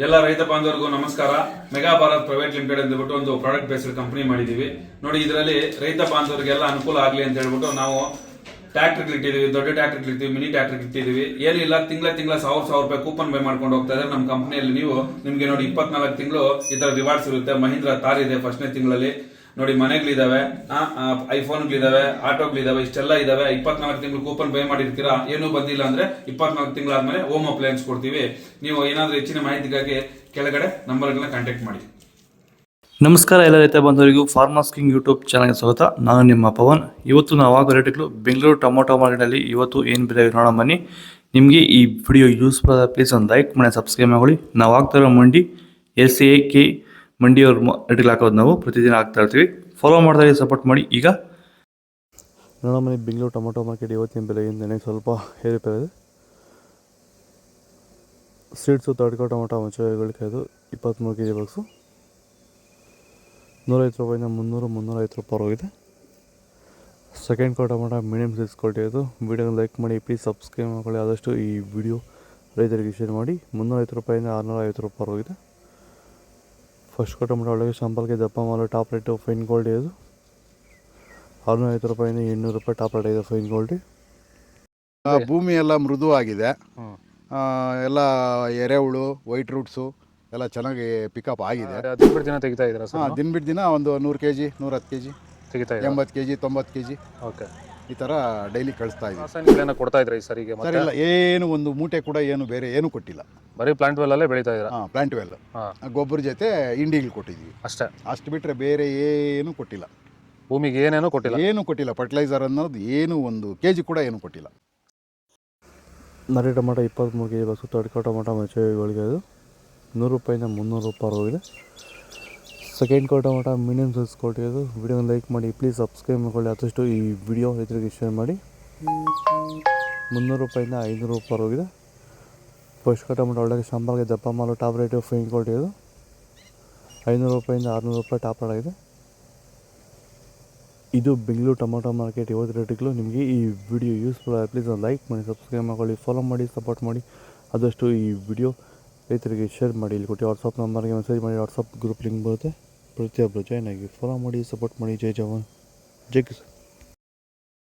ಎಲ್ಲ ರೈತ ಬಾಂಧವರಿಗೂ ನಮಸ್ಕಾರ. ಮೆಗಾ ಭಾರತ್ ಪ್ರೈವೇಟ್ ಲಿಮಿಟೆಡ್ ಅಂದ್ಬಿಟ್ಟು ಒಂದು ಪ್ರಾಡಕ್ಟ್ ಬೇಸ್ಡ್ ಕಂಪನಿ ಮಾಡಿದೀವಿ ನೋಡಿ. ಇದರಲ್ಲಿ ರೈತ ಬಾಂಧವರಿಗೆಲ್ಲ ಅನುಕೂಲ ಆಗಲಿ ಅಂತ ಹೇಳ್ಬಿಟ್ಟು ನಾವು ಟ್ರ್ಯಾಕ್ಟರ್ ಇಟ್ಟಿದೀವಿ, ದೊಡ್ಡ ಟ್ರ್ಯಾಕ್ಟರ್ ಇಟ್ಟಿದೀವಿ, ಮಿನಿ ಟ್ರ್ಯಾಕ್ಟರ್ ಇಟ್ಟಿದೀವಿ. ಏನಿಲ್ಲ, ತಿಂಗಳ 1000 ರೂಪಾಯಿ ಕೂಪನ್ ಬೈ ಮಾಡ್ಕೊಂಡು ಹೋಗ್ತಾ ಇದ್ದಾರೆ ನಮ್ಮ ಕಂಪನಿಯಲ್ಲಿ. ನಿಮ್ಗೆ ನೋಡಿ 24 ತಿಂಗಳು ಈ ತರ ರಿವಾರ್ಡ್ಸ್ ಇರುತ್ತೆ. ಮಹೀಂದ್ರ ತಾರ್ ಇದೆ ಫಸ್ಟ್ನೇ ತಿಂಗಳಲ್ಲಿ ನೋಡಿ. ಮನೆಗಳಿದಾವೆ, ಐಫೋನ್ಗಳಿದಾವೆ, ಆಟೋಗಳಿದಾವೆ, ಇಷ್ಟೆಲ್ಲ ಇದಾವೆ. 24 ತಿಂಗಳು ಕೂಪನ್ ಬೈ ಮಾಡಿರ್ತೀರಾ, ಏನೂ ಬಂದಿಲ್ಲ ಅಂದ್ರೆ 24 ತಿಂಗಳಾದ್ಮೇಲೆ ಹೋಮ್ ಅಪ್ಲಯನ್ಸ್ ಕೊಡ್ತೀವಿ. ನೀವು ಏನಾದ್ರೂ ಹೆಚ್ಚಿನ ಮಾಹಿತಿಗಾಗಿ ಕೆಳಗಡೆ ನಂಬರ್ಗಳನ್ನ ಕಾಂಟ್ಯಾಕ್ಟ್ ಮಾಡಿ. ನಮಸ್ಕಾರ ಎಲ್ಲ ರೈತ ಬಂಧುವರಿಗೂ ಫಾರ್ಮರ್ಸ್ ಕಿಂಗ್ ಯೂಟ್ಯೂಬ್ ಚಾನಲ್ಗೆ ಸ್ವಾಗತ. ನಾನು ನಿಮ್ಮ ಪವನ್. ಇವತ್ತು ನಾವು ಆಗೋ ರೇಟ್ಗಳು ಬೆಂಗಳೂರು ಟೊಮೊಟೊ ಮಾರ್ಕೆಟಲ್ಲಿ ಇವತ್ತು ಏನು ಬೆಲೆ ನೋಡೋಣ ಬನ್ನಿ. ನಿಮಗೆ ಈ ವಿಡಿಯೋ ಯೂಸ್ಫುಲ್ ಆದ ಪ್ಲೀಸ್ ಒಂದು ಲೈಕ್ ಮಾಡಿ, ಸಬ್ಸ್ಕ್ರೈಬ್ ಮಾಡಿ. ನಾವು ಆಗ್ತಾ ಇರೋ ಮಂಡಿ SAK ಮಂಡಿಯವ್ರ ರೇಟ್ಗಳು ಹಾಕೋದು ನಾವು ಪ್ರತಿದಿನ ಆಗ್ತಾ ಇರ್ತೀವಿ. ಫಾಲೋ ಮಾಡ್ತಾ ಸಪೋರ್ಟ್ ಮಾಡಿ. ಈಗ ನೋಡೋ ಮನೆ ಬೆಂಗಳೂರು ಟೊಮೊಟೊ ಮಾರ್ಕೆಟ್ ಇವತ್ತಿನ ಬೆಲೆ ನನಗೆ ಸ್ವಲ್ಪ ಏರಿಪೇರ್ ಇದೆ. ಸೀಡ್ಸು ತಡ್ಕೋ ಟೊಮೊಟೊ ಮಚ್ಚಗಳು ಕಾಯ್ದು 23 kg ಬಾಕ್ಸು 150 ರೂಪಾಯಿಂದ 300-350 ರೂಪಾಯಿ ಹೋಗಿದೆ. ಸೆಕೆಂಡ್ ಕೋ ಟೊಮೊಟೊ ಮೀಡಿಯಮ್ ಸೈಜ್ ಕ್ವಾಲಿಟಿ ಇದು. ವಿಡಿಯೋನ ಲೈಕ್ ಮಾಡಿ, ಪ್ಲೀಸ್ ಸಬ್ಸ್ಕ್ರೈಬ್ ಮಾಡ್ಕೊಳ್ಳಿ. ಆದಷ್ಟು ಈ ವಿಡಿಯೋ ರೈತರಿಗೆ ಶೇರ್ ಮಾಡಿ. 350 ರೂಪಾಯಿಂದ 650 ರೂಪಾಯಿ ಹೋಗಿದೆ. ಫಸ್ಟ್ ಕೋ ಟೊಮೊಟೊ ಒಳಗೆ ಶಾಂಪಲ್ಗೆ ದಪ್ಪ ಮಾಲು ಟಾಪ್ ರೇಟು ಫೈನ್ ಕ್ವಾಲಿಟಿ ಇದು. 650 ರೂಪಾಯಿಂದ 800 ರೂಪಾಯಿ ಟಾಪ್ ರೇಟ್ ಇದೆ ಫೈನ್ ಕ್ವಾಲಿಟಿ. ಭೂಮಿ ಎಲ್ಲ ಮೃದುವಾಗಿದೆ, ಎಲ್ಲ ಎರೆಹುಳು, ವೈಟ್ ರೂಟ್ಸು ಎಲ್ಲ ಚೆನ್ನಾಗಿ ಪಿಕಪ್ ಆಗಿದೆ. ದಿನ ಬಿಟ್ಟು ದಿನ ತೆಗಿತಾ ಇದ್ದೀರಾ ಸರ್? ದಿನ ಬಿಟ್ಟು ದಿನ ಒಂದು 100 kg, 110 kg, ತೆಗಿತಾ 80 kg, 90 kg ಓಕೆ, ಈ ಥರ ಡೈಲಿ ಕಳಿಸ್ತಾ ಇದ್ದೀವಿ. ರಾಸಾಯನಿಕಗಳನ್ನ ಕೊಡ್ತಾ ಇದ್ರಾ ಈ ಸರಿಗೆ? ಸರ್ ಇಲ್ಲ, ಏನು ಒಂದು ಮೂಟೆ ಕೂಡ ಏನು ಬೇರೆ ಏನು ಕೊಟ್ಟಿಲ್ಲ. ಬರೀ ಪ್ಲಾಂಟ್ ವೆಲ್ ಅಲ್ಲೇ ಬೆಳೀತಾ ಇದ್ದೀರಾ? ಪ್ಲಾಂಟ್ ವೆಲ್ ಗೊಬ್ಬರ ಜೊತೆ ಇಂಡಿಗಳು ಕೊಟ್ಟಿದ್ದೀವಿ ಅಷ್ಟೇ. ಅಷ್ಟು ಬಿಟ್ಟರೆ ಬೇರೆ ಏನು ಕೊಟ್ಟಿಲ್ಲ. ಭೂಮಿಗೆ ಏನೇನೂ ಕೊಟ್ಟಿಲ್ಲ? ಏನು ಕೊಟ್ಟಿಲ್ಲ. ಫರ್ಟಿಲೈಸರ್ ಅನ್ನೋದು ಏನು 1 kg ಕೂಡ ಏನು ಕೊಟ್ಟಿಲ್ಲ. ನರಿ ಟೊಮೊಟೊ 23 kg ಬಾಕ್ಸು ತಡ್ಕೋ ಟೊಮೊಟೊ ಮಚ್ಚಗಳಿಗೆ ಅದು 100 ರೂಪಾಯಿಂದ 300 ರೂಪಾಯಿ ಹೋಗಿದೆ. ಸೆಕೆಂಡ್ ಕೋ ಟೊಮೊಟೊ ಮೀಡಿಯಮ್ ಸೈಜ್ ಕ್ವಾಲಿಟಿ ಅದು. ವಿಡಿಯೋನ ಲೈಕ್ ಮಾಡಿ, ಪ್ಲೀಸ್ ಸಬ್ಸ್ಕ್ರೈಬ್ ಮಾಡ್ಕೊಳ್ಳಿ. ಆದಷ್ಟು ಈ ವಿಡಿಯೋ ರೈತರಿಗೆ ಶೇರ್ ಮಾಡಿ. 300 ರೂಪಾಯಿಂದ 500 ರೂಪಾಯಿ ಹೋಗಿದೆ. ಫಸ್ಟ್ ಕೋ ಟೊಮೊಟೊ ಒಳಗೆ ಶಾಂಪಲ್ಗೆ ದಪ್ಪ ಮಾಲು ಟಾಪ್ ರೇಟು ಫೈನ್ ಕ್ವಾಲಿಟಿ ಅದು. 500 ರೂಪಾಯಿಂದ 600 ರೂಪಾಯಿ ಟಾಪ್ ರೇಟ್ ಆಗಿದೆ. ಇದು ಬೆಂಗಳೂರು ಟೊಮೊಟೊ ಮಾರ್ಕೆಟ್ ಇವತ್ತು ರೇಟ್ಗಳು. ನಿಮಗೆ ಈ ವಿಡಿಯೋ ಯೂಸ್ಫುಲ್ ಆಗಿ ಪ್ಲೀಸ್ ಒಂದು ಲೈಕ್ ಮಾಡಿ, ಸಬ್ಸ್ಕ್ರೈಬ್ ಮಾಡ್ಕೊಳ್ಳಿ, ಫಾಲೋ ಮಾಡಿ, ಸಪೋರ್ಟ್ ಮಾಡಿ. ಆದಷ್ಟು ಈ ವಿಡಿಯೋ ರೈತರಿಗೆ ಶೇರ್ ಮಾಡಿ. ಇಲ್ಲಿ ಕೊಟ್ಟು ವಾಟ್ಸಪ್ ನಂಬರ್ಗೆ ಮೆಸೇಜ್ ಮಾಡಿ. ವಾಟ್ಸಪ್ ಗ್ರೂಪ್ ಲಿಂಕ್ ಬರುತ್ತೆ, ಪ್ರತಿಯೊಬ್ಬರು ಜಾಯ್ನ್ ಆಗಿ ಫಾಲೋ ಮಾಡಿ, ಸಪೋರ್ಟ್ ಮಾಡಿ. ಜೈ ಜವಾನ್, ಜೈ ಕಿಸಾನ್.